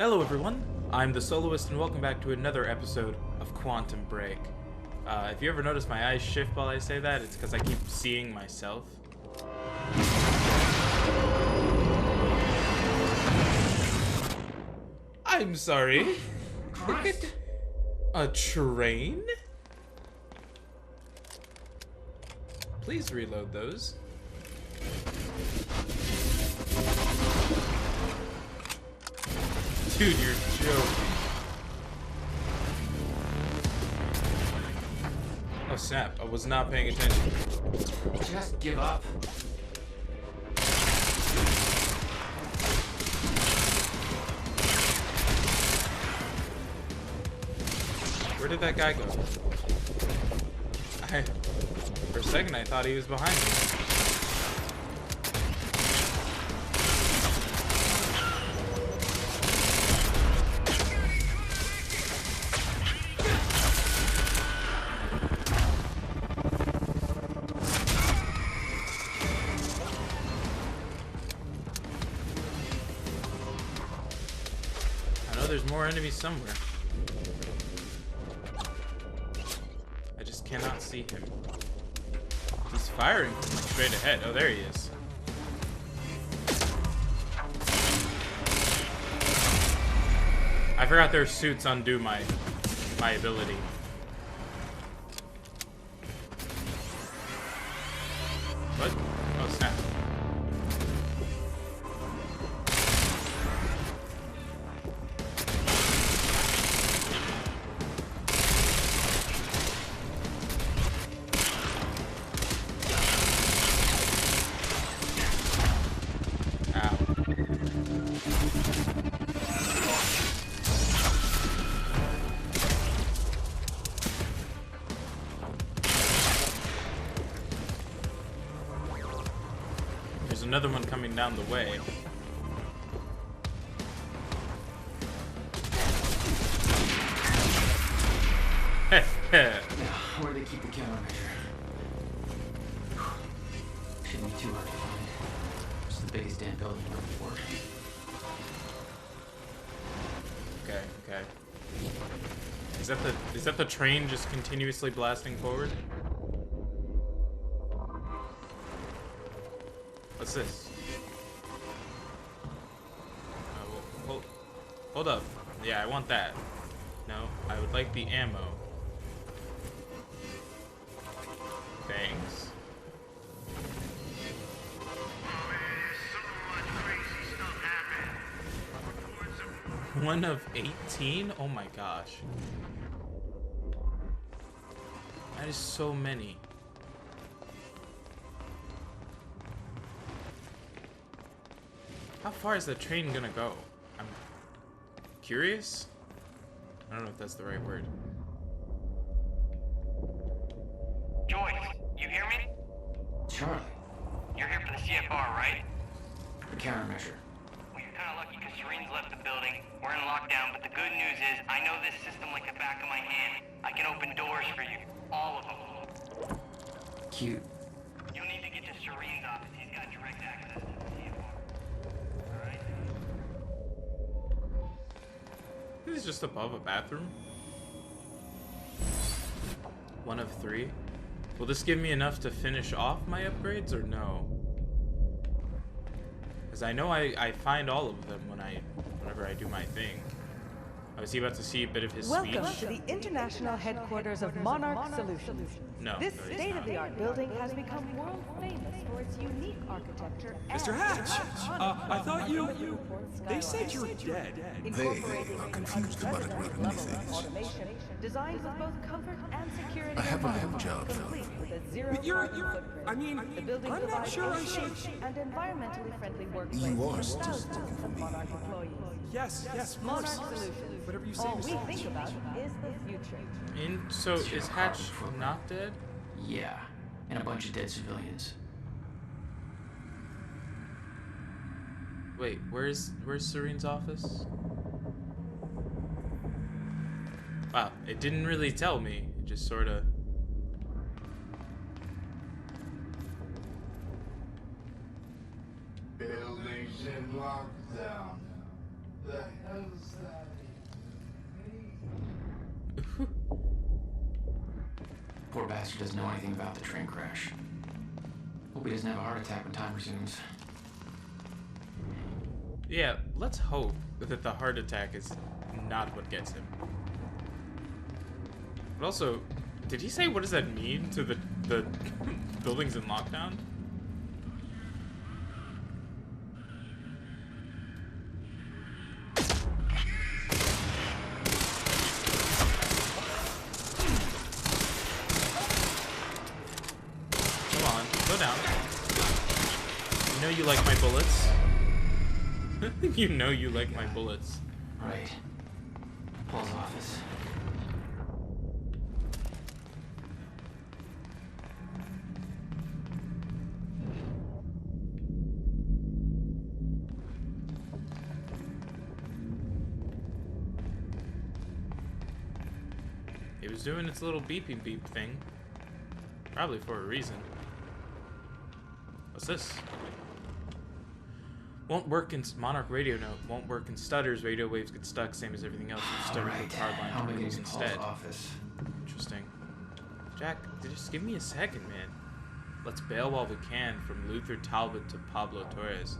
Hello everyone, I'm the Soloist and welcome back to another episode of Quantum Break. If you ever notice my eyes shift while I say that, it's because I keep seeing myself. I'm sorry. A train? Please reload those. Dude, you're joking. Oh snap, I was not paying attention. Just give up. Where did that guy go? For a second I thought he was behind me. I know there's more enemies somewhere. I just cannot see him. He's firing from like straight ahead. Oh, there he is. I forgot their suits undo my ability. What? Oh, snap. There's another one coming down the way. Where do they keep the countermeasure? Shouldn't be too hard to find. It's the biggest damn building before. Okay. Is that the train just continuously blasting forward? What's this? Hold up. Yeah, I want that. No, I would like the ammo. Thanks. One of 18? Oh my gosh. That is so many. How far is the train gonna go? I'm curious? I don't know if that's the right word. Joyce, you hear me? Charlie, You're here for the CFR, right? the countermeasure. Well, you're kind of lucky because Serene's left the building. We're in lockdown, but the good news is I know this system like the back of my hand. I can open doors for you. All of them. Cute. You'll need to get to Serene's office. He's got direct access to the CFR. Alright? This is just above a bathroom. One of 3. Will this give me enough to finish off my upgrades or no? Because I know I find all of them whenever I do my thing. Was he about to see a bit of his speech? Welcome to the international headquarters of Monarch Solutions. No. This no, he's not. state-of-the-art building has become world famous for its unique architecture. Mr. Hatch, I thought you... They said you were dead. They are confused about a great many things. Automation designed with both comfort and security. I have a in mind, little job for complete you. with a zero But you're... carbon footprint. I mean, The building I'm not provides sure a I should... safe and environmentally friendly workplace You are for still thousands looking for of me. Monarch employees. Yes, of Monarch course. Solutions. Whatever you say, All we Mr. think about is the future. So is Hatch not dead? Yeah, and a bunch of dead civilians. Wait, where's Serene's office? Wow, it didn't really tell me. It just sort of... Buildings in lockdown. Poor bastard doesn't know anything about the train crash. Hope he doesn't have a heart attack when time resumes. Yeah, let's hope that the heart attack is not what gets him. But also, did he say what does that mean to the buildings in lockdown? Come on, go down. You know you like my bullets. You know you like my bullets. Right. Paul's office. It was doing its little beeping beep thing. Probably for a reason. What's this? Won't work in Monarch radio note. Won't work in stutters. Radio waves get stuck, same as everything else. You stutter Alright, with hard I'll line make it terminals in Paul's instead. office. Interesting. Jack, just give me a second, man. Let's bail while we can, from Luther Talbot to Pablo Torres.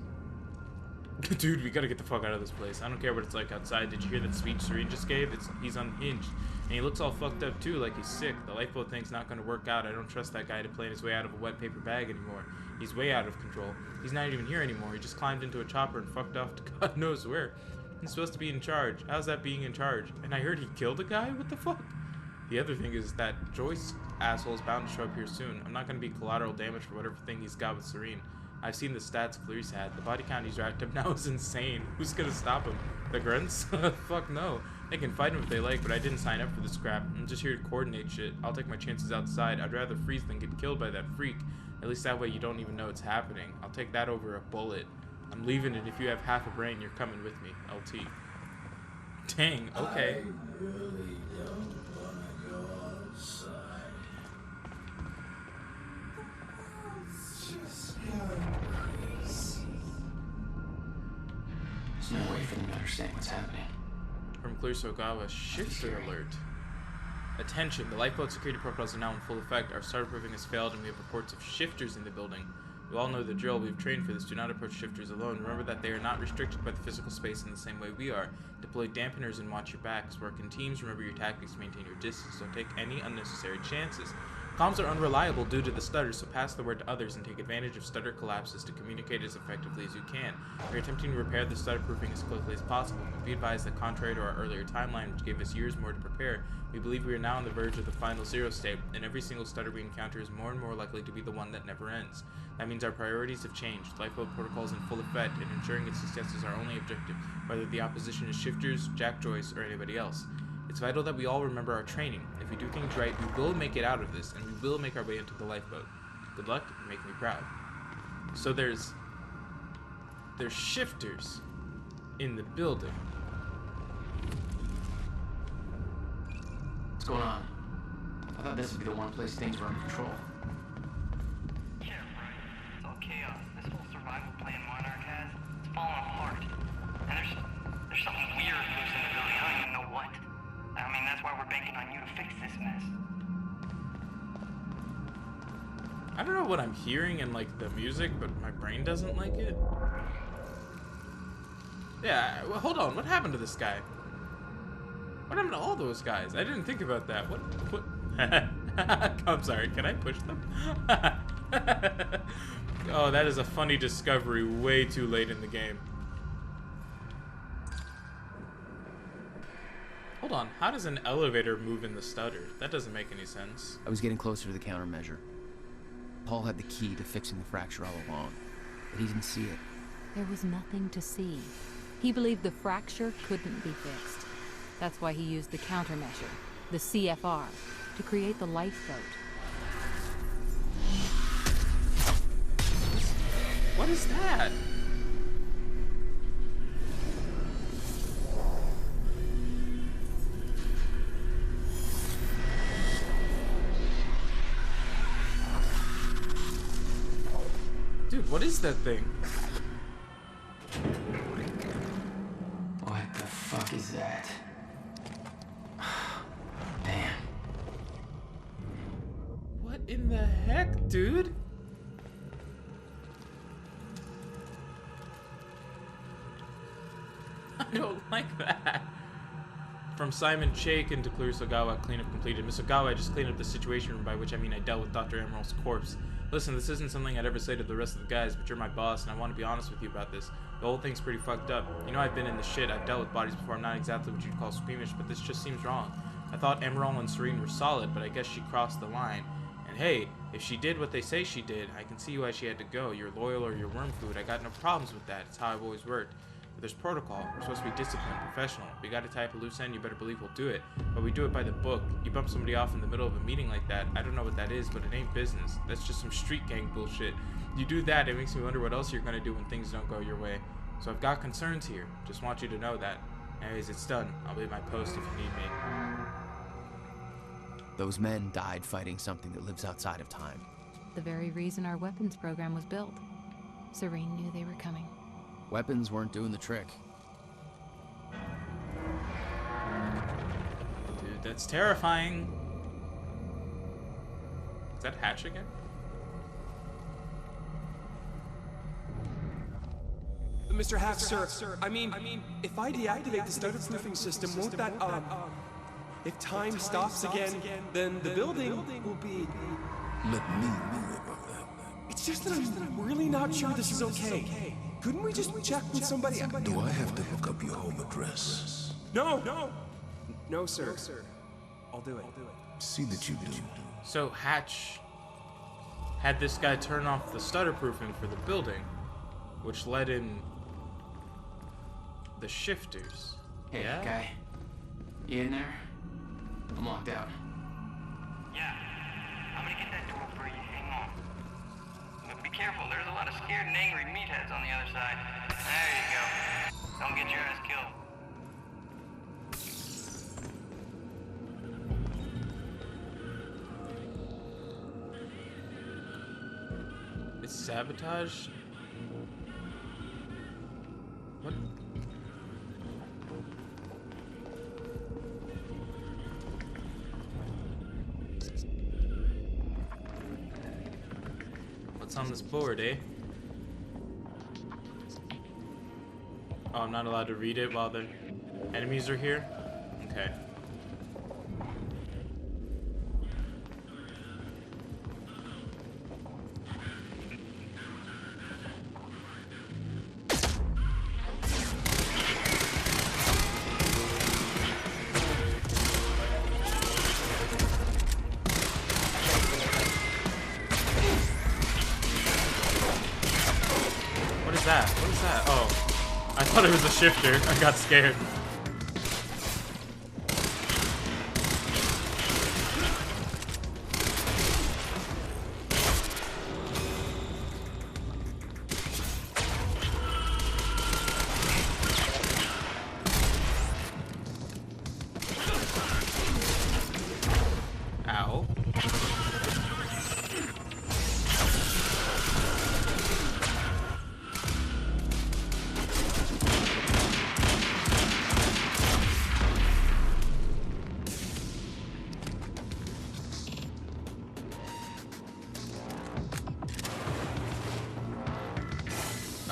Dude, we gotta get the fuck out of this place. I don't care what it's like outside. Did you hear that speech Serene just gave? He's unhinged. And he looks all fucked up too, like he's sick. The lifeboat thing's not gonna work out. I don't trust that guy to plan his way out of a wet paper bag anymore. He's way out of control. He's not even here anymore. He just climbed into a chopper and fucked off to God knows where. He's supposed to be in charge. How's that being in charge? And I heard he killed a guy? What the fuck? The other thing is that Joyce asshole's bound to show up here soon. I'm not gonna be collateral damage for whatever thing he's got with Serene. I've seen the stats Clarice had. The body count he's racked up now is insane. Who's gonna stop him? The grunts? Fuck no. They can fight him if they like, but I didn't sign up for this crap. I'm just here to coordinate shit. I'll take my chances outside. I'd rather freeze than get killed by that freak. At least that way you don't even know it's happening. I'll take that over a bullet. I'm leaving, and if you have half a brain, you're coming with me. LT. Dang, okay. I really don't wanna go outside. Just There's no way for them to understand what's happening. From Clear Sogawa, shifter alert. Attention, the lifeboat security protocols are now in full effect. Our starter proofing has failed and we have reports of shifters in the building. You all know the drill. We've trained for this. Do not approach shifters alone. Remember that they are not restricted by the physical space in the same way we are. Deploy dampeners and watch your backs. Work in teams. Remember your tactics. Maintain your distance. Don't take any unnecessary chances. Comms are unreliable due to the stutters, so pass the word to others and take advantage of stutter collapses to communicate as effectively as you can. We're attempting to repair the stutter proofing as quickly as possible, but be advised that contrary to our earlier timeline, which gave us years more to prepare, we believe we are now on the verge of the final zero state, and every single stutter we encounter is more and more likely to be the one that never ends. That means our priorities have changed. Lifeboat protocol is in full effect, and ensuring its success is our only objective, whether the opposition is shifters, Jack Joyce, or anybody else. It's vital that we all remember our training. If we do things right, we will make it out of this, and we will make our way into the lifeboat. Good luck, and make me proud. So there's shifters in the building. What's going on? I thought this would be the one place things were in control. Yeah, right. It's all chaos. This whole survival plan Monarch has, it's falling apart. And there's something weird loose in the building. I don't even know what. I mean, that's why we're banking on you to fix this mess. I don't know what I'm hearing in like the music, but my brain doesn't like it. Yeah, well, hold on. What happened to this guy? What happened to all those guys? I didn't think about that. What? I'm sorry. Can I push them? Oh, that is a funny discovery way too late in the game. Hold on. How does an elevator move in the stutter? That doesn't make any sense. I was getting closer to the countermeasure. Paul had the key to fixing the fracture all along, but he didn't see it. There was nothing to see. He believed the fracture couldn't be fixed. That's why he used the countermeasure, the CFR, to create the lifeboat. What is that? Dude, what is that thing? What? fuck is that? Man. What in the heck, dude? I don't like that. From Simon Chaikin to Clarissa Ogawa, cleanup completed. Miss Ogawa, I just cleaned up the situation room, by which I mean I dealt with Dr. Emerald's corpse. Listen, this isn't something I'd ever say to the rest of the guys, but you're my boss, and I want to be honest with you about this. The whole thing's pretty fucked up. You know I've been in the shit, I've dealt with bodies before, I'm not exactly what you'd call squeamish, but this just seems wrong. I thought Emerald and Serene were solid, but I guess she crossed the line. And hey, if she did what they say she did, I can see why she had to go. You're loyal or you're worm food, I got no problems with that, it's how I've always worked. But there's protocol. We're supposed to be disciplined, professional. If we gotta tie up a loose end, you better believe we'll do it. But we do it by the book. You bump somebody off in the middle of a meeting like that, I don't know what that is, but it ain't business. That's just some street gang bullshit. You do that, it makes me wonder what else you're gonna do when things don't go your way. So I've got concerns here. Just want you to know that. Anyways, it's done. I'll be at my post if you need me. Those men died fighting something that lives outside of time. The very reason our weapons program was built. Serene knew they were coming. Weapons weren't doing the trick. Dude, that's terrifying. Is that Hatch again? Mr. Hatch, sir, I mean, if I deactivate the stutter-proofing system, won't that, if time stops again, then the building will be... Let me worry about that. It's just that I'm really not sure this is okay. Couldn't we just check with somebody? Do I have to look up your home address? No, sir. I'll do it. See that you do. So Hatch had this guy turn off the stutterproofing for the building, which let in the shifters. Hey, Yeah? guy. You in there? I'm locked out. Yeah. I'm gonna get that door for you. Hang on. But be careful. There's a lot of scared and angry meatheads on the other side. There you go. Don't get your ass killed. It's sabotage? What? What's on this board, eh? Oh, I'm not allowed to read it while the enemies are here? Okay. What is that? What is that? Oh. I thought it was a shifter. I got scared. Ow.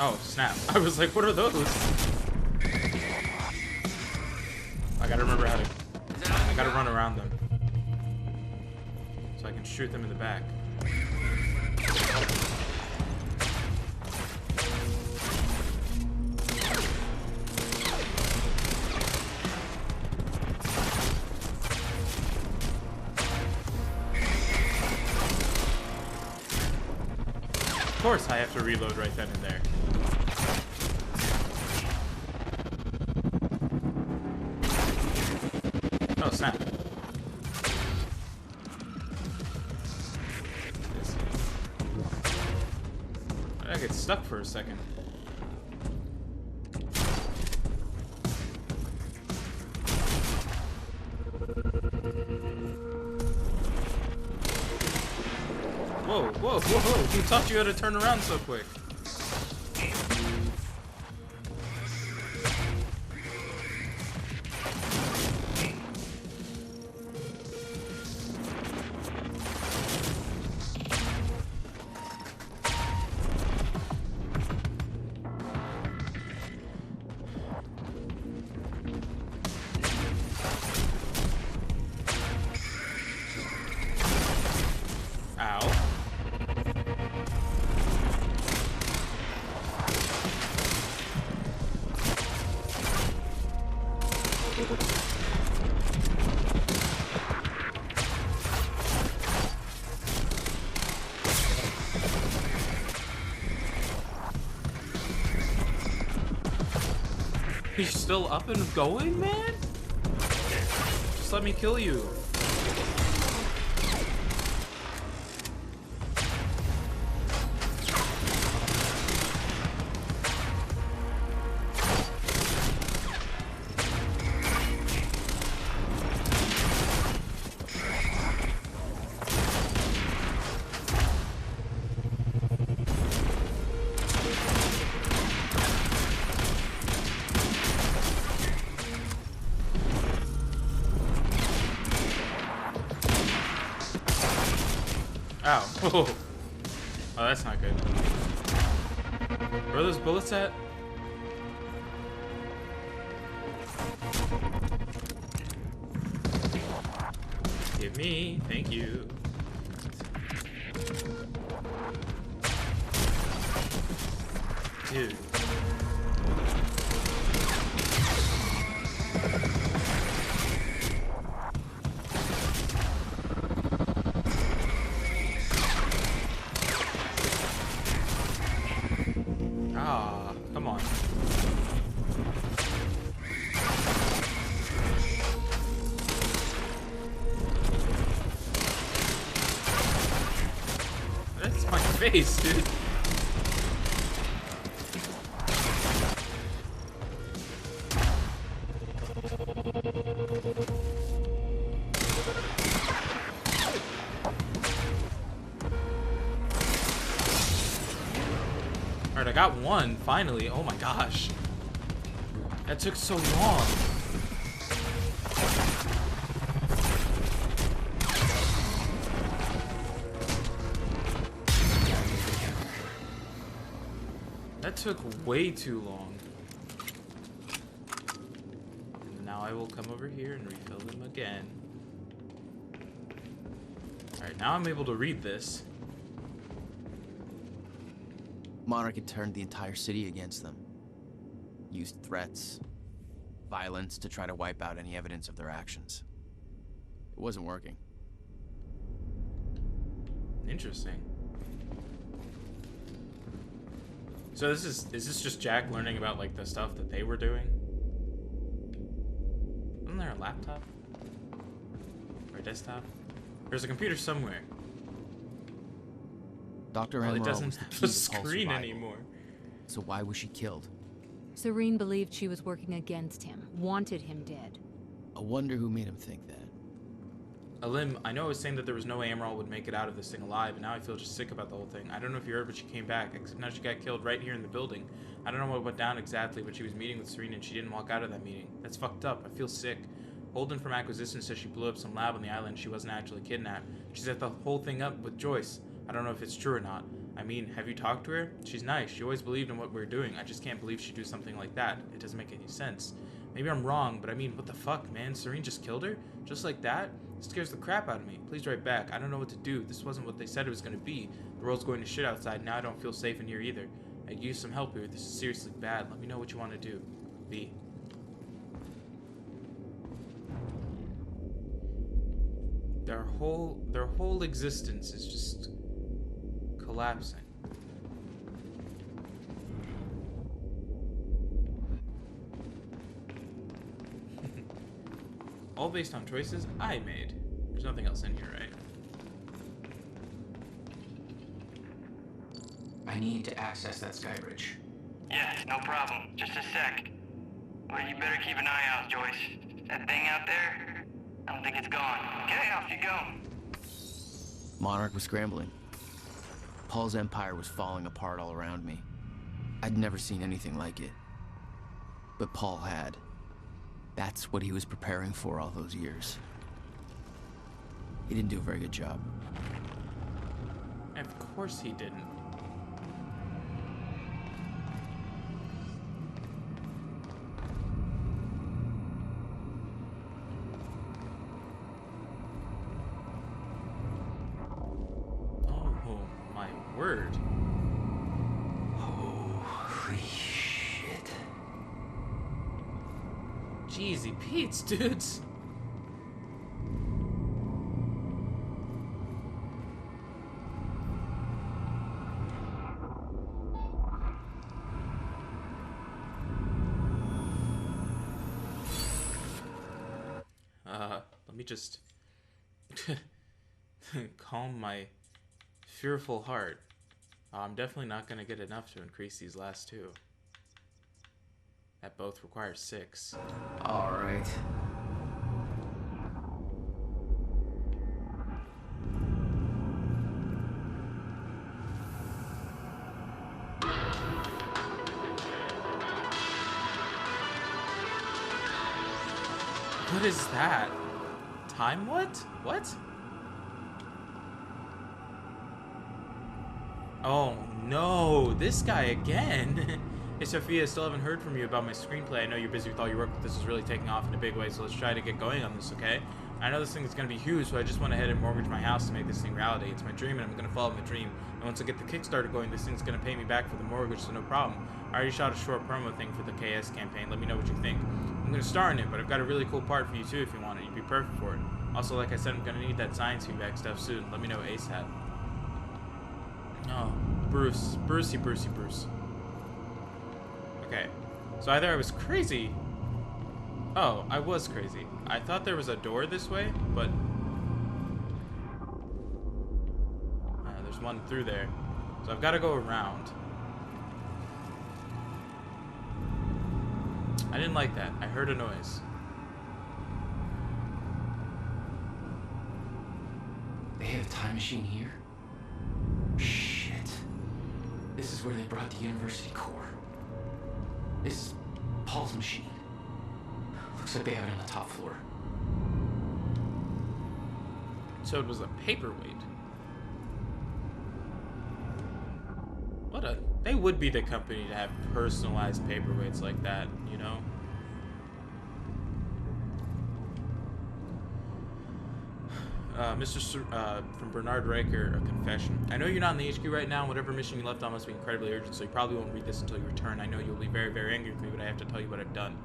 Oh, snap. I was like, what are those? I gotta remember how to... I gotta run around them. So I can shoot them in the back. Of course I have to reload right then and there. Oh, snap. I get stuck for a second. Whoa, whoa, whoa, who taught you how to turn around so quick? He's still up and going, man? Just let me kill you. Ow. Oh, that's not good. Where are those bullets at? Give me. Thank you. Dude. Ah, come on. That's my face, dude. Alright, I got one, finally. Oh my gosh. That took so long. That took way too long. And now I will come over here and refill them again. Alright, now I'm able to read this. Monarch had turned the entire city against them. Used threats, violence to try to wipe out any evidence of their actions. It wasn't working. Interesting. So is this just Jack learning about like the stuff that they were doing? Isn't there a laptop? Or a desktop? There's a computer somewhere. Dr. Well, it Emerald doesn't was the have key a to Paul's screen survival. anymore. So why was she killed? Serene believed she was working against him, wanted him dead. I wonder who made him think that. Alim, I know I was saying that there was no way Emerald would make it out of this thing alive, and now I feel just sick about the whole thing. I don't know if you heard, but she came back, except now she got killed right here in the building. I don't know what went down exactly, but she was meeting with Serene and she didn't walk out of that meeting. That's fucked up. I feel sick. Holden from Acquisition says she blew up some lab on the island. She wasn't actually kidnapped. She set the whole thing up with Joyce. I don't know if it's true or not. I mean, have you talked to her? She's nice. She always believed in what we were doing. I just can't believe she'd do something like that. It doesn't make any sense. Maybe I'm wrong, but I mean, what the fuck, man? Serene just killed her? Just like that? It scares the crap out of me. Please write back. I don't know what to do. This wasn't what they said it was going to be. The world's going to shit outside. Now I don't feel safe in here either. I could use some help here. This is seriously bad. Let me know what you want to do. B. Their whole existence is just collapsing. All based on choices I made. There's nothing else in here, right? I need to access that sky bridge. Yeah, no problem. Just a sec. Well, you better keep an eye out, Joyce. That thing out there, I don't think it's gone. Okay, off you go. Monarch was scrambling. Paul's empire was falling apart all around me. I'd never seen anything like it. But Paul had. That's what he was preparing for all those years. He didn't do a very good job. Of course he didn't. Oh my word. Holy shit. Jeezy Pete's, dudes. Let me just calm my fearful heart. I'm definitely not gonna get enough to increase these last two. That both require 6. All right. What is that? Time what? What? Oh no, this guy again. Hey Sophia, still haven't heard from you about my screenplay. I know you're busy with all your work, but this is really taking off in a big way, so let's try to get going on this, okay? I know this thing is going to be huge, so I just went ahead and mortgaged my house to make this thing reality. It's my dream, and I'm going to follow my dream. And once I get the Kickstarter going, this thing's going to pay me back for the mortgage, so no problem. I already shot a short promo thing for the KS campaign. Let me know what you think. I'm going to star in it, but I've got a really cool part for you too if you want it. You'd be perfect for it. Also, like I said, I'm going to need that science feedback stuff soon. Let me know ASAP. Oh, Bruce. Brucey. Okay, so either I was crazy. Oh, I was crazy. I thought there was a door this way, but there's one through there. So I've got to go around. I didn't like that. I heard a noise. They have a time machine here? Shit. This is where they brought the university core. This is Paul's machine. Looks like they have it on the top floor. So it was a paperweight. What a... They would be the company to have personalized paperweights like that, you know? From Bernard Riker, a confession. I know you're not in the HQ right now. Whatever mission you left on must be incredibly urgent, so you probably won't read this until you return. I know you'll be very, very angry with me, but I have to tell you what I've done.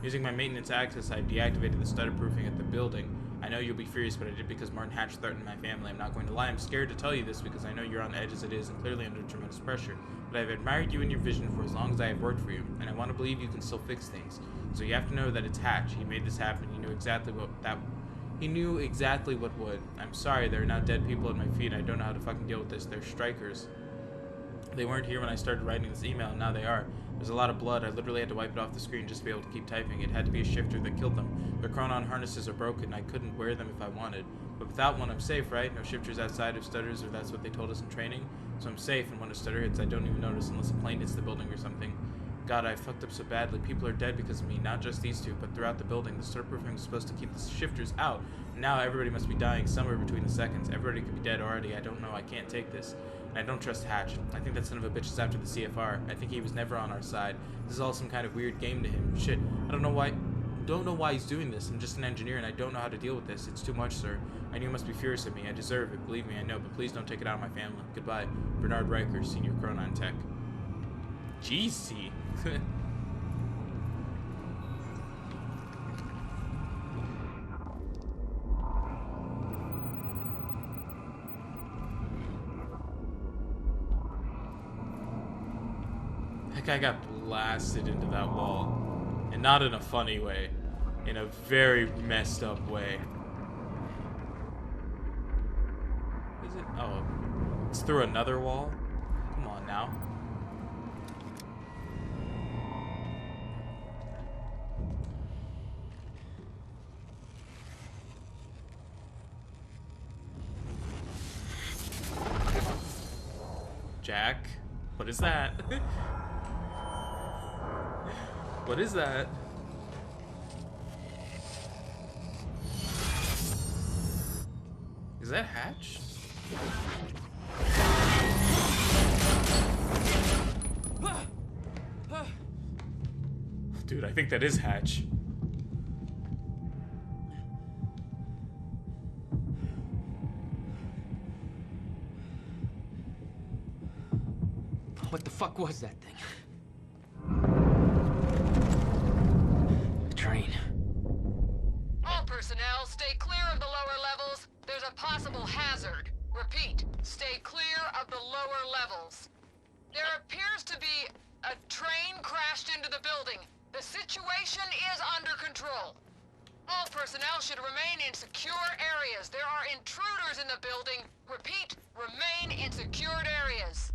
Using my maintenance access, I've deactivated the stutter-proofing at the building. I know you'll be furious, but I did because Martin Hatch threatened my family. I'm not going to lie. I'm scared to tell you this because I know you're on edge as it is and clearly under tremendous pressure. But I've admired you and your vision for as long as I have worked for you, and I want to believe you can still fix things. So you have to know that it's Hatch. He made this happen. He knew exactly what would. I'm sorry, there are now dead people at my feet. I don't know how to fucking deal with this. They're strikers. They weren't here when I started writing this email, and now they are. There's a lot of blood. I literally had to wipe it off the screen just to be able to keep typing. It had to be a shifter that killed them. Their chronon harnesses are broken. I couldn't wear them if I wanted. But without one, I'm safe, right? No shifters outside of stutters, or that's what they told us in training. So I'm safe, and when a stutter hits, I don't even notice unless a plane hits the building or something. God, I fucked up so badly. People are dead because of me. Not just these two, but throughout the building. The stutter-proofing was supposed to keep the shifters out. And now everybody must be dying somewhere between the seconds. Everybody could be dead already. I don't know. I can't take this. And I don't trust Hatch. I think that son of a bitch is after the CFR. I think he was never on our side. This is all some kind of weird game to him. Shit. I don't know why he's doing this. I'm just an engineer and I don't know how to deal with this. It's too much, sir. I knew you must be furious at me. I deserve it. Believe me, I know. But please don't take it out on my family. Goodbye. Bernard Riker, Senior Chronon Tech. GC. That guy got blasted into that wall. And not in a funny way. In a very messed up way. Is it? Oh. It's through another wall? Come on now. Jack? What is that? What is that? Is that Hatch? Dude, I think that is Hatch. What the fuck was that thing? The train. personnel, stay clear of the lower levels. There's a possible hazard. Repeat, stay clear of the lower levels. There appears to be a train crashed into the building. The situation is under control. All personnel should remain in secure areas. There are intruders in the building. Repeat, remain in secured areas.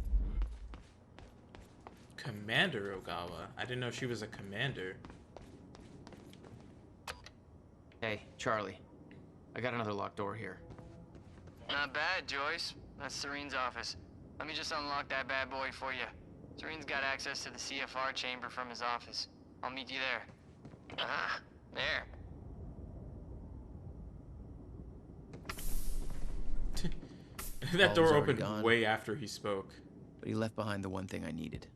Commander Ogawa? I didn't know she was a commander. Hey, Charlie. I got another locked door here. Not bad, Joyce. That's Serene's office. Let me just unlock that bad boy for you. Serene's got access to the CFR chamber from his office. I'll meet you there. Ah, there. That Paul was door already opened gone. way after he spoke. But he left behind the one thing I needed.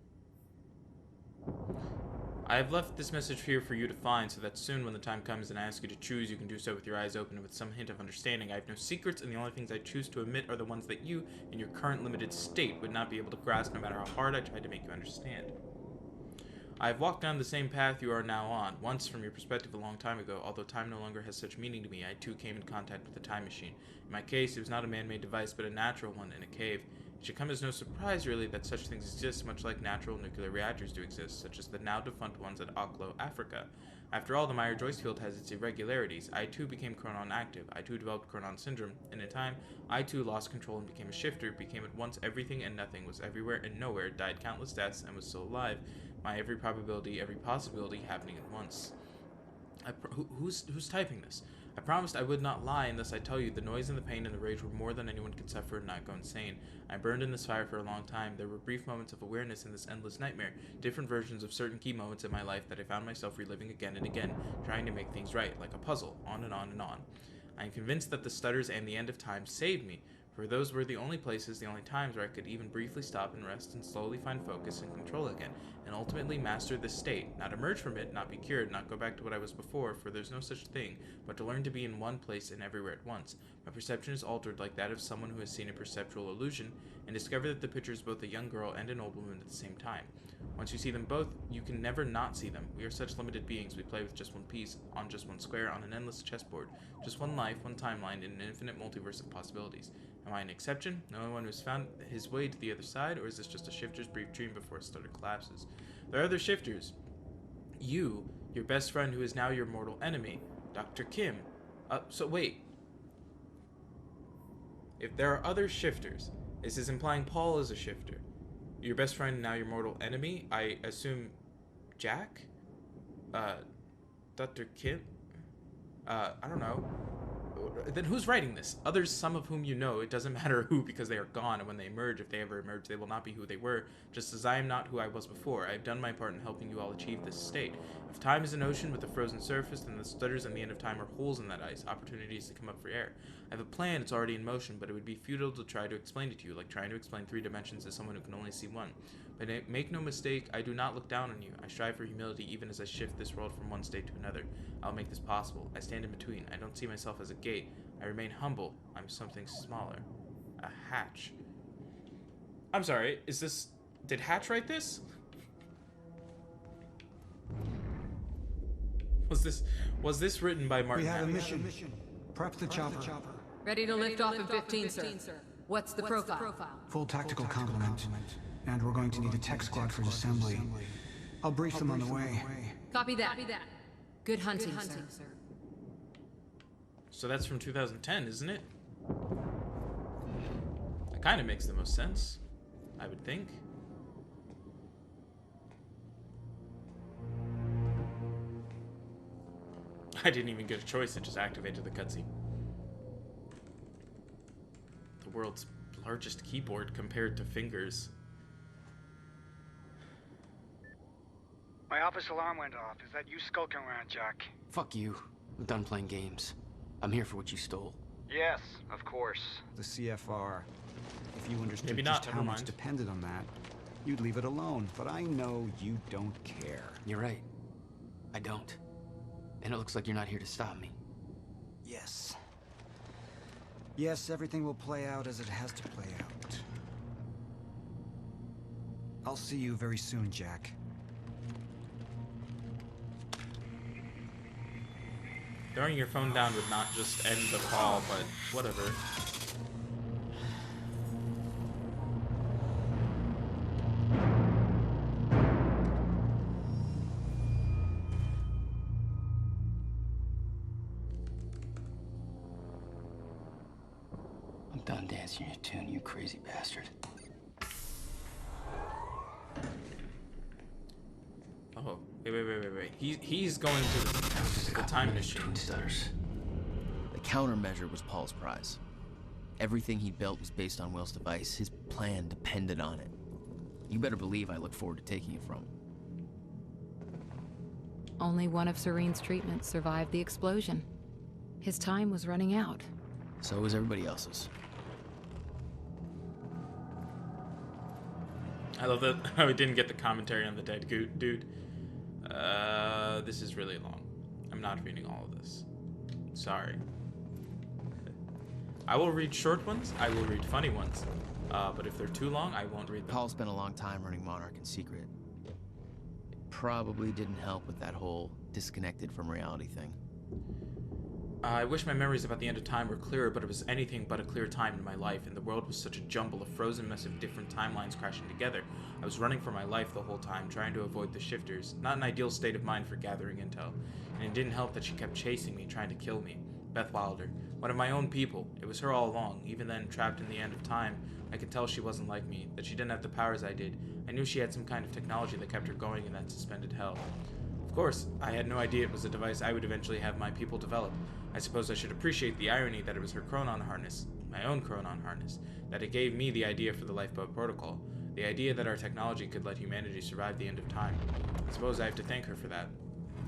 I have left this message here for you to find, so that soon when the time comes and I ask you to choose, you can do so with your eyes open and with some hint of understanding. I have no secrets, and the only things I choose to omit are the ones that you, in your current limited state, would not be able to grasp no matter how hard I tried to make you understand. I have walked down the same path you are now on, once from your perspective a long time ago. Although time no longer has such meaning to me, I too came in contact with a time machine. In my case, it was not a man-made device, but a natural one in a cave. It should come as no surprise, really, that such things exist, much like natural nuclear reactors do exist, such as the now-defunct ones at Oklo, Africa. After all, the Meyer-Joyce field has its irregularities. I too became chronon active. I too developed chronon syndrome, and in time, I too lost control and became a shifter, became at once everything and nothing, was everywhere and nowhere, died countless deaths, and was still alive. My every probability, every possibility happening at once. Who's typing this? I promised I would not lie, and thus I tell you, the noise and the pain and the rage were more than anyone could suffer and not go insane. I burned in this fire for a long time. There were brief moments of awareness in this endless nightmare, different versions of certain key moments in my life that I found myself reliving again and again, trying to make things right, like a puzzle, on and on and on. I am convinced that the stutters and the end of time saved me, for those were the only places, the only times where I could even briefly stop and rest and slowly find focus and control again, and ultimately master this state, not emerge from it, not be cured, not go back to what I was before, for there's no such thing, but to learn to be in one place and everywhere at once. My perception is altered like that of someone who has seen a perceptual illusion, and discovered that the picture is both a young girl and an old woman at the same time. Once you see them both, you can never not see them. We are such limited beings, we play with just one piece, on just one square, on an endless chessboard, just one life, one timeline, in an infinite multiverse of possibilities. Am I an exception? The only one who's found his way to the other side, or is this just a shifter's brief dream before a stutter collapses? There are other shifters. You, your best friend who is now your mortal enemy, Dr. Kim. So wait. If there are other shifters, is this implying Paul is a shifter? Your best friend and now your mortal enemy? I assume Jack? Dr. Kim? I don't know. Then who's writing this? Others, some of whom you know, it doesn't matter who because they are gone, and when they emerge, if they ever emerge, they will not be who they were, just as I am not who I was before. I have done my part in helping you all achieve this state. If time is an ocean with a frozen surface, then the stutters and the end of time are holes in that ice, opportunities to come up for air. I have a plan, it's already in motion, but it would be futile to try to explain it to you, like trying to explain 3 dimensions to someone who can only see one. But make no mistake, I do not look down on you. I strive for humility even as I shift this world from one state to another. I'll make this possible. I stand in between. I don't see myself as a gate. I remain humble. I'm something smaller. A hatch. I'm sorry, is this... Did Hatch write this? Was this written by Martin? We have a Hatch? mission. Prep the chopper. Ready to lift off in 15, sir. What's the profile? Full tactical complement. And we're going to need a tech squad for assembly. I'll brief them on the way. Copy that. Good hunting, sir. So that's from 2010, isn't it? That kind of makes the most sense, I would think. I didn't even get a choice, it just activated the cutscene. The world's largest keyboard compared to fingers. My office alarm went off. Is that you skulking around, Jack? Fuck you. I'm done playing games. I'm here for what you stole. Yes, of course. The CFR. If you understood Maybe just not, how never much mind. depended on that, you'd leave it alone. But I know you don't care. You're right. I don't. And it looks like you're not here to stop me. Yes. Yes, everything will play out as it has to play out. I'll see you very soon, Jack. Throwing your phone down would not just end the call, but whatever. I'm done dancing your tune, you crazy bastard. Oh, wait. He's going to the time machine. Stutters. The countermeasure was Paul's prize. Everything he built was based on Will's device. His plan depended on it. You better believe I look forward to taking it from him. Only one of Serene's treatments survived the explosion. His time was running out. So was everybody else's. I love that how we didn't get the commentary on the dead dude. This is really long. I'm not reading all of this. Sorry. I will read short ones. I will read funny ones. But if they're too long, I won't read them. Paul spent a long time running Monarch in secret. It probably didn't help with that whole disconnected from reality thing. I wish my memories about the end of time were clearer, but it was anything but a clear time in my life, and the world was such a jumble of frozen mess of different timelines crashing together. I was running for my life the whole time, trying to avoid the shifters. Not an ideal state of mind for gathering intel. And it didn't help that she kept chasing me, trying to kill me. Beth Wilder. One of my own people. It was her all along. Even then, trapped in the end of time, I could tell she wasn't like me, that she didn't have the powers I did. I knew she had some kind of technology that kept her going in that suspended hell. Of course, I had no idea it was a device I would eventually have my people develop. I suppose I should appreciate the irony that it was her chronon harness, my own chronon harness, that it gave me the idea for the lifeboat protocol, the idea that our technology could let humanity survive the end of time. I suppose I have to thank her for that.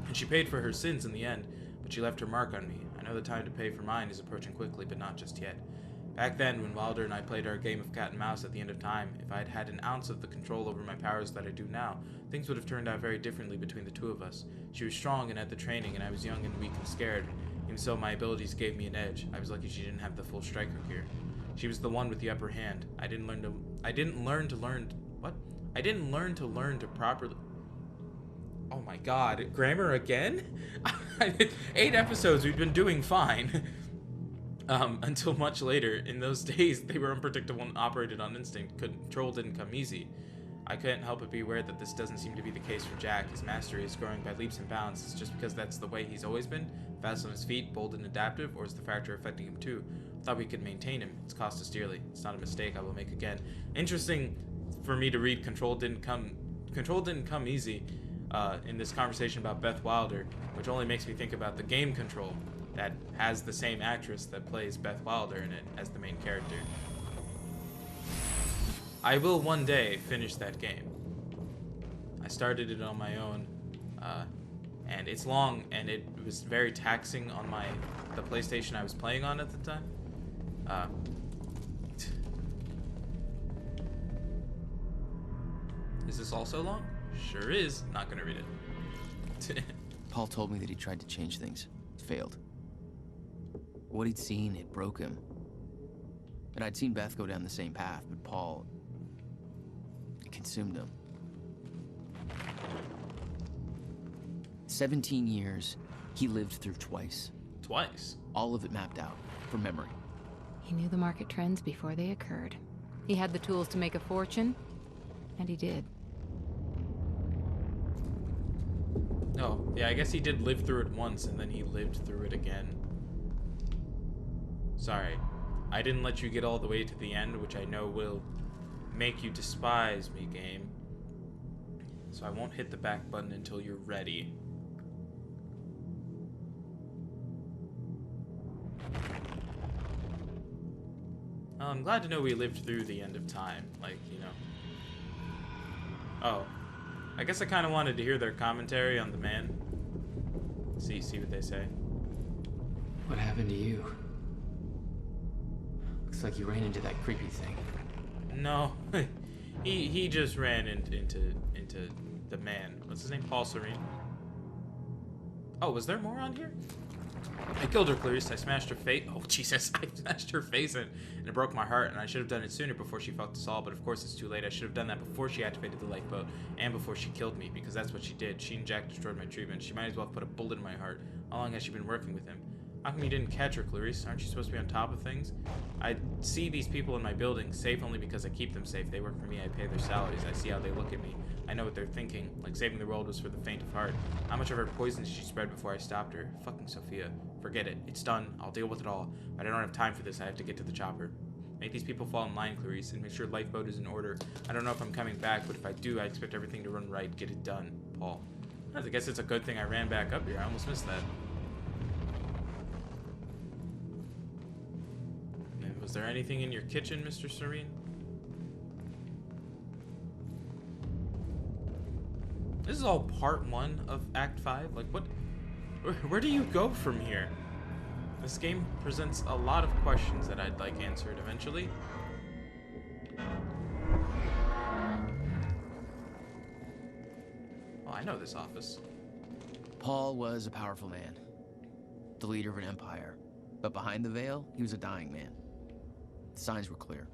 And she paid for her sins in the end, but she left her mark on me. I know the time to pay for mine is approaching quickly, but not just yet. Back then, when Wilder and I played our game of cat and mouse at the end of time, if I had had an ounce of the control over my powers that I do now, things would have turned out very differently between the two of us. She was strong and had the training, and I was young and weak and scared. Even so, my abilities gave me an edge. I was lucky she didn't have the full striker gear. She was the one with the upper hand. I didn't learn to properly... Oh my god, grammar again? 8 episodes, we've been doing fine. Until much later. In those days, they were unpredictable and operated on instinct. Control didn't come easy. I couldn't help but be aware that this doesn't seem to be the case for Jack. His mastery is growing by leaps and bounds. It's just because that's the way he's always been? Fast on his feet, bold and adaptive, or is the factor affecting him too? I thought we could maintain him. It's cost us dearly. It's not a mistake I will make again. Interesting for me to read Control didn't come easy in this conversation about Beth Wilder, which only makes me think about the game Control that has the same actress that plays Beth Wilder in it as the main character. I will one day finish that game. I started it on my own, and it's long, and it was very taxing on the PlayStation I was playing on at the time. Is this also long? Sure is. Not gonna read it. Paul told me that he tried to change things. Failed. What he'd seen, it broke him. And I'd seen Beth go down the same path, but Paul... it consumed him. 17 years, he lived through twice. Twice? All of it mapped out, from memory. He knew the market trends before they occurred. He had the tools to make a fortune, and he did. Oh, yeah, I guess he did live through it once, and then he lived through it again. Sorry. I didn't let you get all the way to the end, which I know will make you despise me, game. So I won't hit the back button until you're ready. Well, I'm glad to know we lived through the end of time, like, you know. Oh. I guess I kind of wanted to hear their commentary on the man. See what they say. What happened to you? Looks like you ran into that creepy thing. No, he just ran into the man. What's his name? Paul Serene. Oh, was there more on here? I killed her, Clarice. I smashed her face. Oh, Jesus. I smashed her face in, and it broke my heart, and I should have done it sooner before she fucked us all, but of course it's too late. I should have done that before she activated the lifeboat, and before she killed me, because that's what she did. She and Jack destroyed my treatment. She might as well have put a bullet in my heart. How long has she been working with him? How come you didn't catch her, Clarice? Aren't you supposed to be on top of things? I see these people in my building, safe only because I keep them safe. They work for me, I pay their salaries, I see how they look at me. I know what they're thinking, like saving the world was for the faint of heart. How much of her poison did she spread before I stopped her? Fucking Sophia. Forget it. It's done. I'll deal with it all. But I don't have time for this. I have to get to the chopper. Make these people fall in line, Clarice, and make sure lifeboat is in order. I don't know if I'm coming back, but if I do, I expect everything to run right. Get it done. Paul. I guess it's a good thing I ran back up here. I almost missed that. Was there anything in your kitchen, Mr. Serene? This is all part 1 of Act 5? Like, what? Where do you go from here? This game presents a lot of questions that I'd like answered eventually. Oh, I know this office. Paul was a powerful man, the leader of an empire. But behind the veil, he was a dying man. The signs were clear.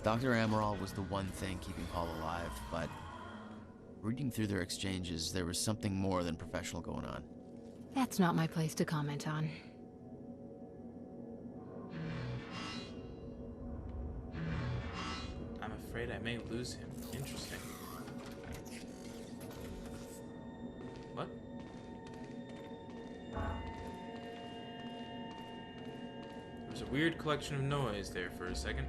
Dr. Amaral was the one thing keeping Paul alive, but reading through their exchanges, there was something more than professional going on. That's not my place to comment on. I'm afraid I may lose him. Interesting. What? There was a weird collection of noise there for a second.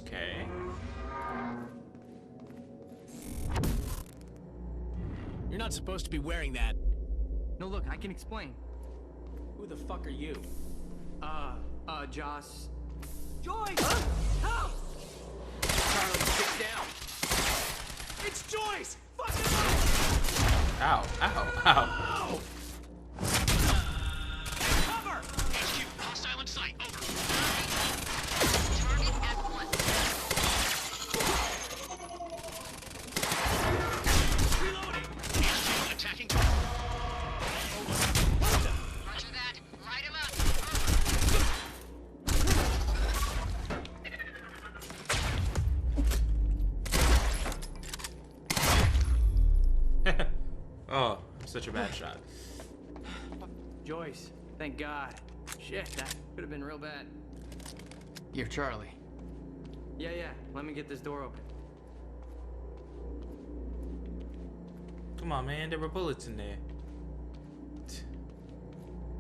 Okay. You're not supposed to be wearing that. No, look, I can explain. Who the fuck are you? Joss. Joyce! Huh? Help! Charlie, sit down. It's Joyce! Fuck him up! Ow, ow, ow. Ow! Cover! HQ, hostile in sight, over. Target at one. Reloading! HQ, attacking target. Roger that. Light him up. Oh, I'm such a bad shot. Joyce, thank God. Shit, that could have been real bad. You're Charlie. Yeah, let me get this door open. Come on, man. There were bullets in there.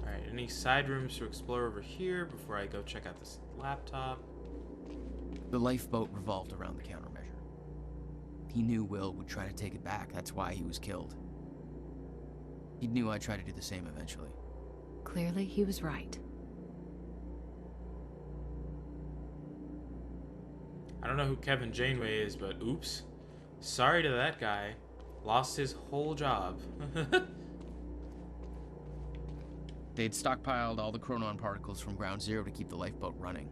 Alright, any side rooms to explore over here before I go check out this laptop? The lifeboat revolved around the countermeasure. He knew Will would try to take it back. That's why he was killed. He knew I'd try to do the same eventually. Clearly, he was right. I don't know who Kevin Janeway is, but oops. Sorry to that guy. Lost his whole job. They'd stockpiled all the chronon particles from Ground Zero to keep the lifeboat running.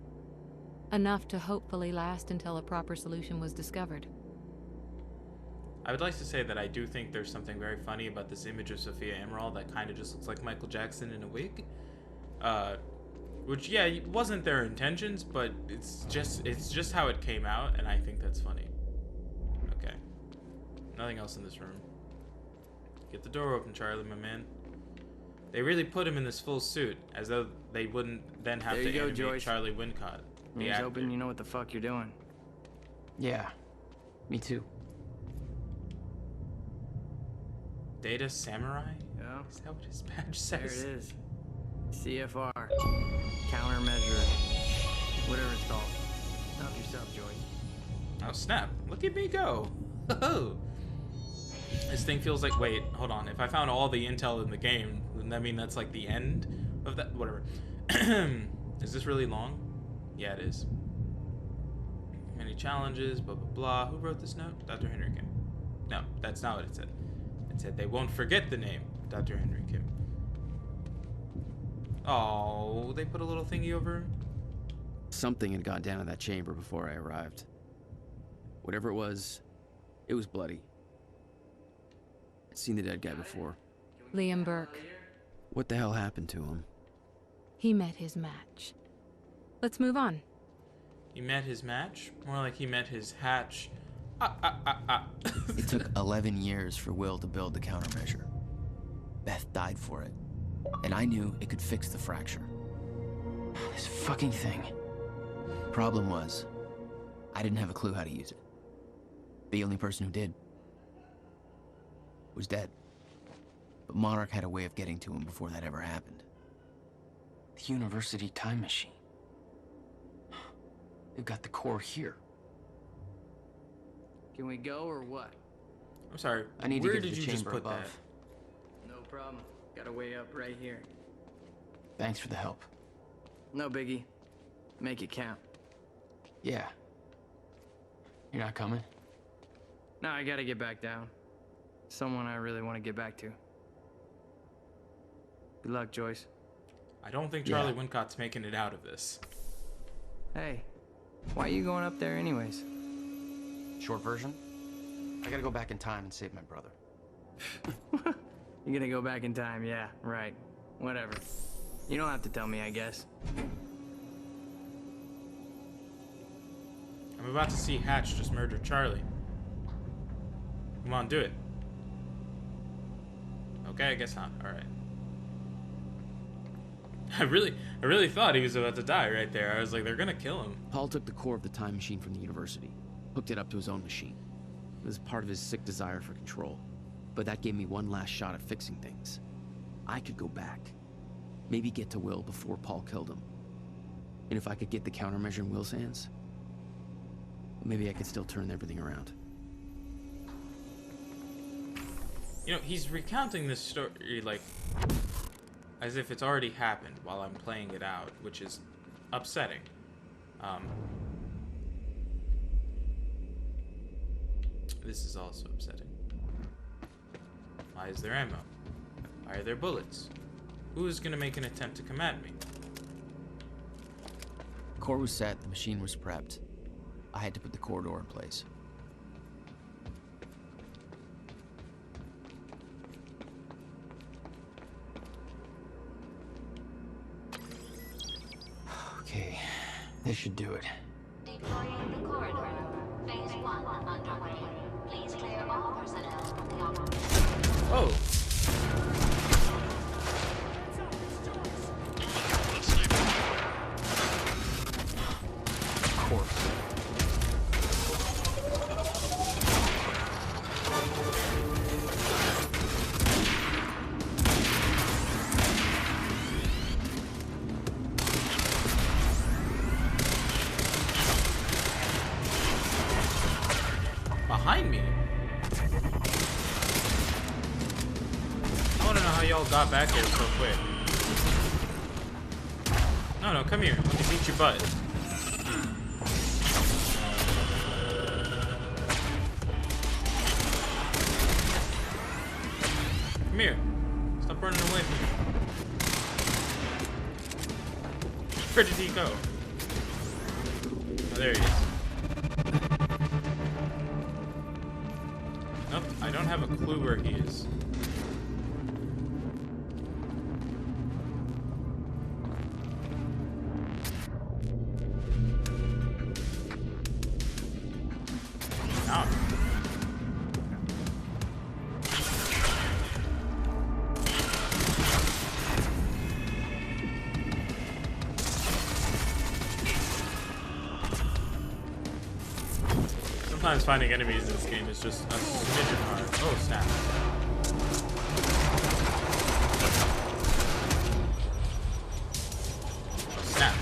Enough to hopefully last until a proper solution was discovered. I would like to say that I do think there's something very funny about this image of Sophia Amaral that kind of just looks like Michael Jackson in a wig. Which, yeah, wasn't their intentions, but it's just how it came out, and I think that's funny. Okay. Nothing else in this room. Get the door open, Charlie, my man. They really put him in this full suit, as though they wouldn't then have to animate Joyce. Charlie Wincott. The Ears actor. open, you know what the fuck you're doing. Yeah, me too. Data Samurai? Yeah. Is that what his badge There says? it is. CFR. Countermeasure. Whatever it's called. Help yourself, Joyce. Oh, snap. Look at me go. Oh. This thing feels like... Wait, hold on. If I found all the intel in the game, wouldn't that mean that's like the end of that? Whatever. Is this really long? Yeah, it is. Many challenges, blah, blah, blah. Who wrote this note? Dr. Henry Kim. No, that's not what it said. It said they won't forget the name, Dr. Henry Kim. Oh, they put a little thingy over him? Something had gone down in that chamber before I arrived. Whatever it was bloody. I'd seen the dead guy before. Liam Burke. What the hell happened to him? He met his match. Let's move on. He met his match? More like he met his hatch. It took 11 years for Will to build the countermeasure. Beth died for it. And I knew it could fix the fracture. This fucking thing. Problem was, I didn't have a clue how to use it. The only person who did was dead. But Monarch had a way of getting to him before that ever happened. The university time machine. They've got the core here. Can we go or what? I'm sorry. I need to Where get to did the you just chamber put above. that? No problem. Got a way up right here. Thanks for the help. No biggie. Make it count. Yeah. You're not coming? No, I gotta get back down. Someone I really want to get back to. Good luck, Joyce. I don't think Charlie Wincott's making it out of this. Hey, why are you going up there anyways? Short version? I gotta go back in time and save my brother. You're gonna go back in time, yeah, right. Whatever. You don't have to tell me, I guess. I'm about to see Hatch just murder Charlie. Come on, do it. Okay, I guess not. Alright. I really thought he was about to die right there. I was like, they're gonna kill him. Paul took the core of the time machine from the university, hooked it up to his own machine. It was part of his sick desire for control. But that gave me one last shot at fixing things. I could go back. Maybe get to Will before Paul killed him. And if I could get the countermeasure in Will's hands, maybe I could still turn everything around. You know, he's recounting this story, like, as if it's already happened while I'm playing it out, which is upsetting. This is also upsetting. Why is there ammo? Why are there bullets? Who is gonna make an attempt to come at me? Core was set, the machine was prepped. I had to put the core door in place. Okay, this should do it. Deploying the corridor. Phase 1 underway. Please clear all personnel from the operation. Oh. Of course. Behind me? I wanna know how y'all got back there so quick. No, come here. Let me beat your butt. Come here. Stop running away from me. Where did he go? Oh, there he is. Nope, I don't have a clue where he is. Out. Sometimes finding enemies in this game is just a smidgen hard. Oh, snap. Snap.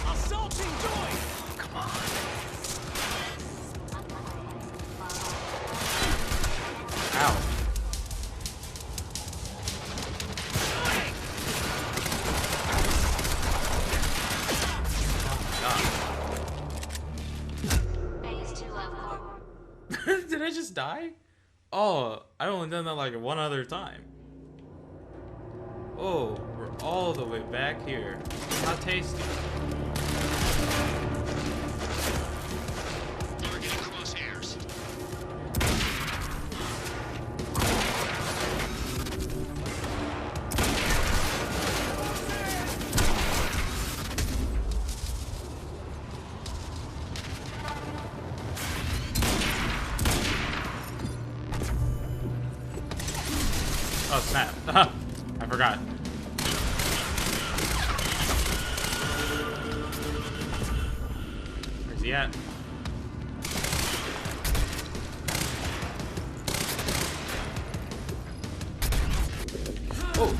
Assaulting Joy! Come on. Ow. Phase 2 of core. I just die? Oh, I've only done that like one other time. Oh, we're all the way back here. How tasty. Oh snap. I forgot. Where's he at? Oh!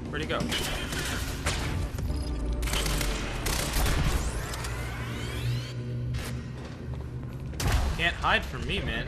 Where'd he go? Can't hide from me, man.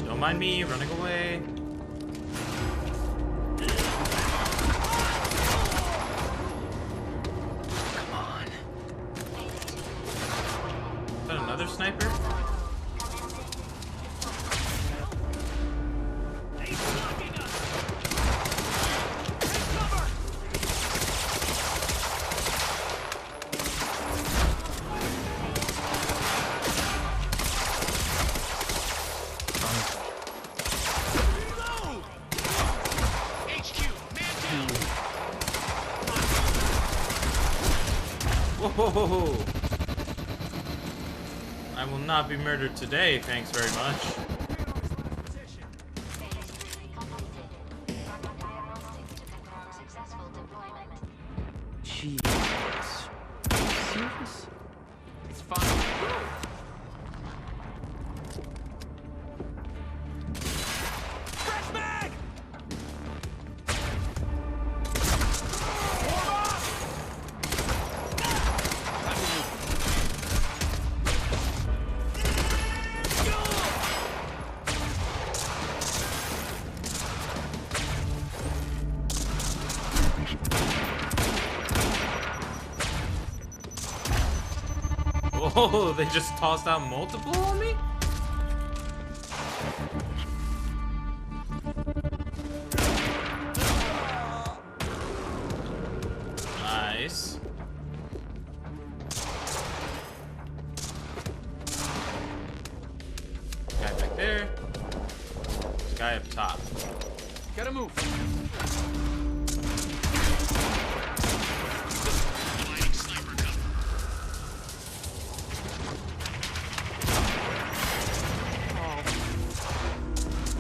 Don't mind me running away. Come on. Is that another sniper? Whoa! I will not be murdered today, thanks very much. Jeez. Serious? It's fine. Fresh mag! Oh, they just tossed out multiple on me? Nice. Guy back there. This guy up top. Gotta move.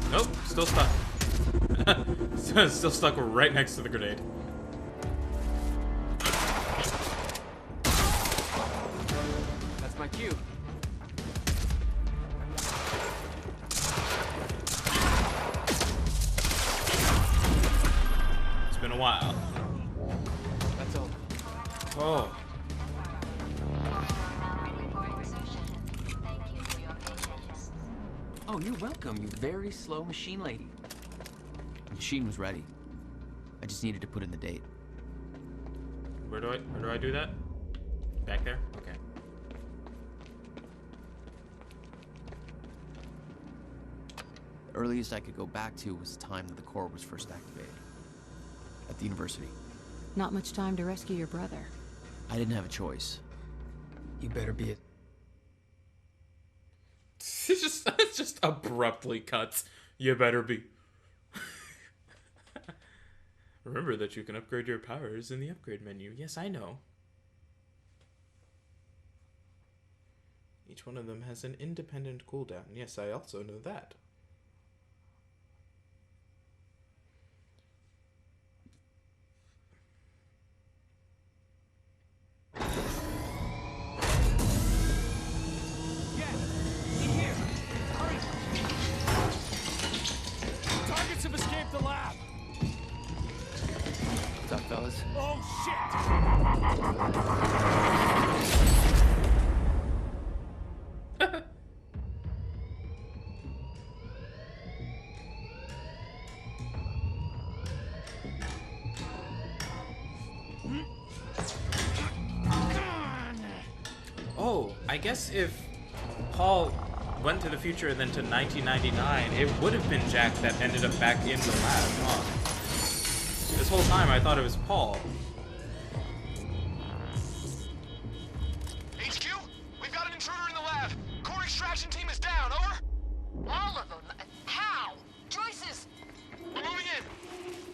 Nope, still stuck. Still stuck right next to the grenade. That's my cue. It's been a while. That's all. Oh. Oh, you're welcome, you very slow machine lady. The machine was ready. I just needed to put in the date. Where do I do that? Back there? Okay. The earliest I could go back to was the time that the core was first activated. At the university. Not much time to rescue your brother. I didn't have a choice. You better be it. It just abruptly cuts. You better be. Remember that you can upgrade your powers in the upgrade menu. Yes, I know. Each one of them has an independent cooldown. Yes, I also know that. Targets have escaped the lab. What's up, fellas? Oh shit! Oh, I guess if Paul went to the future and then to 1999, it would have been Jack that ended up back in the lab, huh? This whole time I thought it was Paul. HQ, we've got an intruder in the lab. Core extraction team is down, over? All of them? How? Joyce's... We're moving in.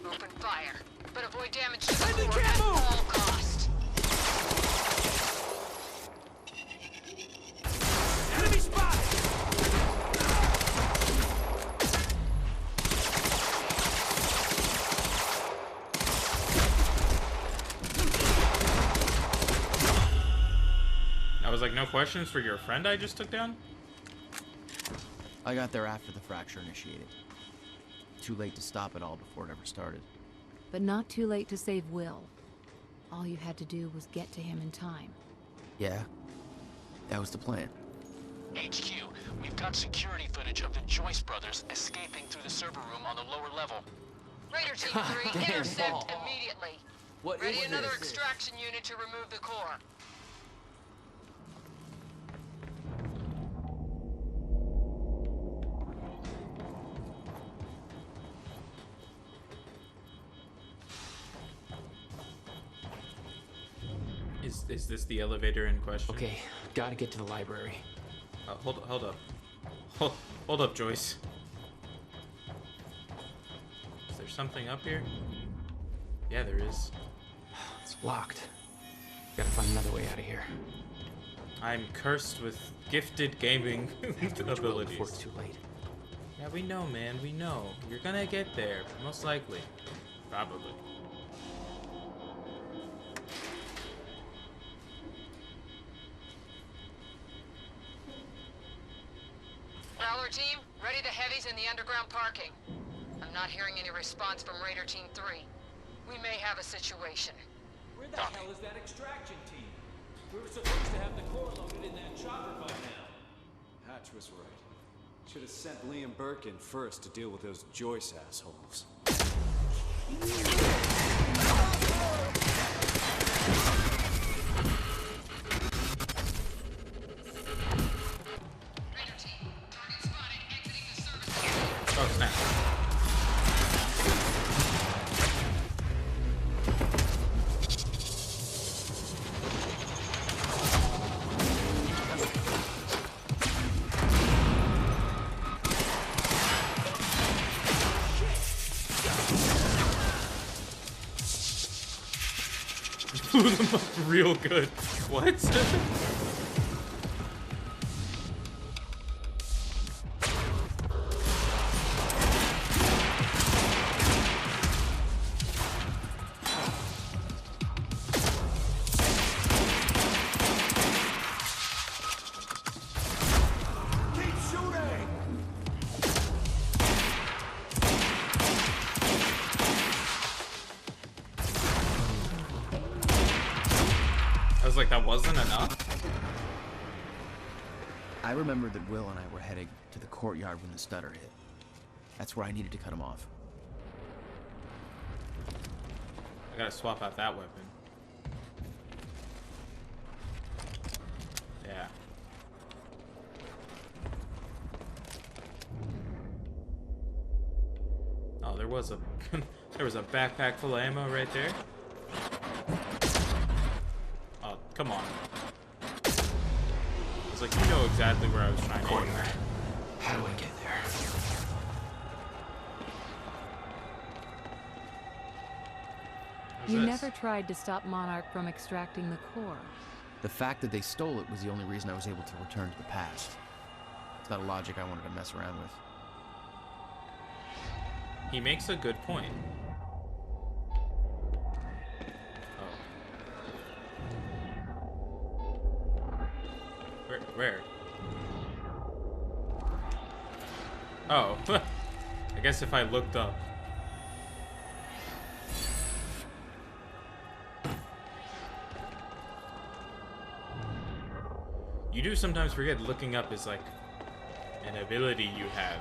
Open fire, but avoid damage to the core at all costs. Enemy spotted! I was like, no questions for your friend I just took down? I got there after the fracture initiated. Too late to stop it all before it ever started. But not too late to save Will. All you had to do was get to him in time. Yeah, that was the plan. HQ, we've got security footage of the Joyce brothers escaping through the server room on the lower level. Raider Team 3, damn, intercept Paul. immediately. What Ready is another this? extraction unit to remove the core. Is this the elevator in question? Okay, gotta get to the library. Hold up. Hold up, Joyce. Is there something up here? Yeah, there is. It's locked. Gotta find another way out of here. I'm cursed with gifted gaming abilities. Before it's too late. Yeah, we know, man. We know. You're gonna get there, most likely. Probably. Prowler Team, ready the heavies in the underground parking. I'm not hearing any response from Raider Team 3. We may have a situation. Where the hell is that extraction team? We were supposed to have the core loaded in that chopper by now. Hatch was right. Should have sent Liam Burke in first to deal with those Joyce assholes. Oh, snap. Blew them up real good. What? I was like, that wasn't enough? I remembered that Will and I were heading to the courtyard when the stutter hit. That's where I needed to cut him off. I gotta swap out that weapon. Yeah. Oh, there was a there was a backpack full of ammo right there. Oh, come on. It's like, you know exactly where I was trying to aim. How do I get there? You never tried to stop Monarch from extracting the core. The fact that they stole it was the only reason I was able to return to the past. It's not a logic I wanted to mess around with. He makes a good point. Oh. Where? Oh. I guess if I looked up. You do sometimes forget looking up is like an ability you have.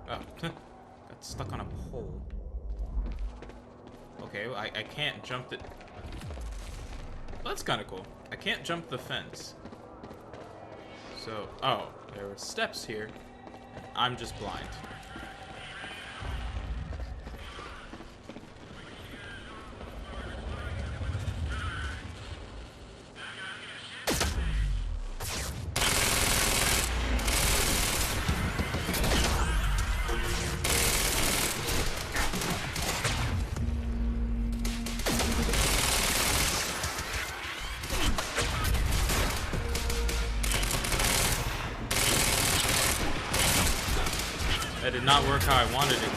Oh, got stuck on a pole. Okay, well, I can't jump it. Well, that's kind of cool. I can't jump the fence. So, oh, there were steps here. I'm just blind. That did not work how I wanted it to.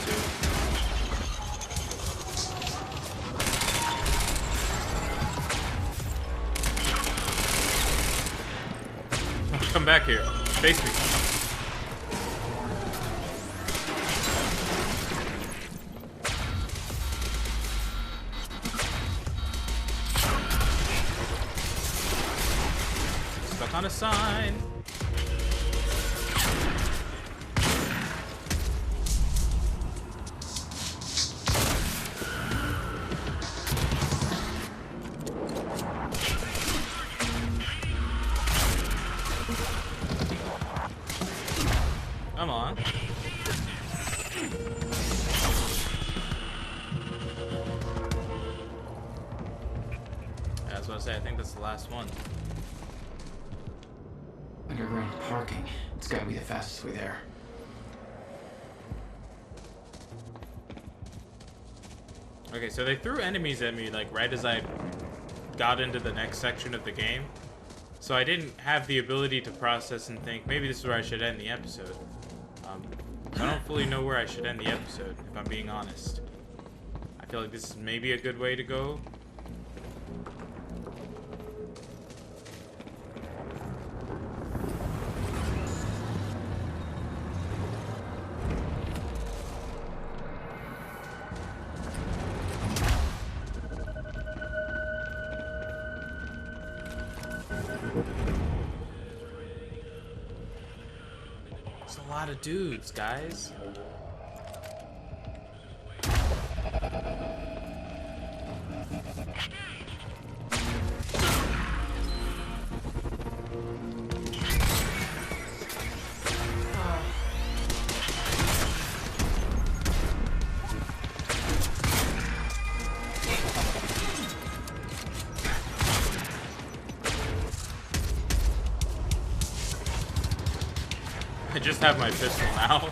Come back here. Face me. Stuck on a sign. Come on. That's what I say. I think that's the last one. Underground parking. It's gotta be the fastest way there. Okay, so they threw enemies at me like right as I got into the next section of the game. So I didn't have the ability to process and think, maybe this is where I should end the episode. I don't fully know where I should end the episode, if I'm being honest. I feel like this is maybe a good way to go. It's a lot of dudes, guys. I just have my pistol now.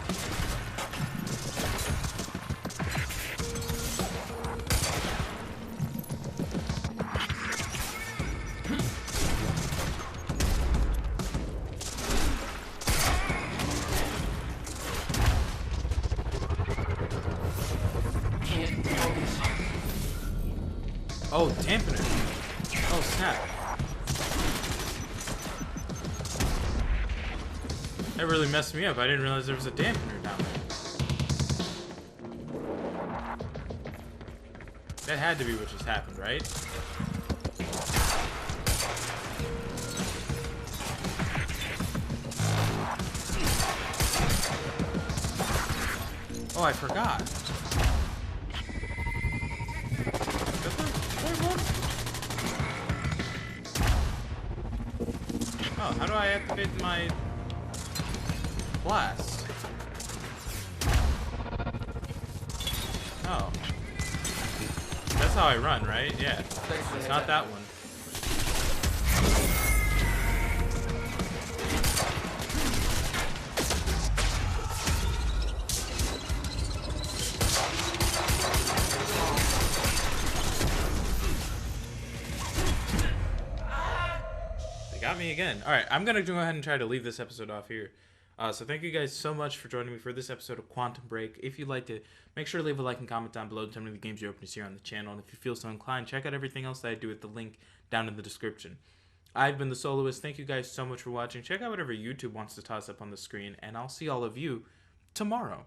Oh, dampener. Oh, snap. That really messed me up. I didn't realize there was a dampener down there. That had to be what just happened, right? Oh, I forgot. Oh, how do I activate my blast? Oh. That's how I run, right? Yeah. It's not that one. got me again. All right, I'm going to go ahead and try to leave this episode off here. So thank you guys so much for joining me for this episode of Quantum Break. If you liked it, make sure to leave a like and comment down below and tell me the games you're open to see on the channel. And if you feel so inclined, check out everything else that I do at the link down in the description. I've been The Soloist. Thank you guys so much for watching. Check out whatever YouTube wants to toss up on the screen, and I'll see all of you tomorrow.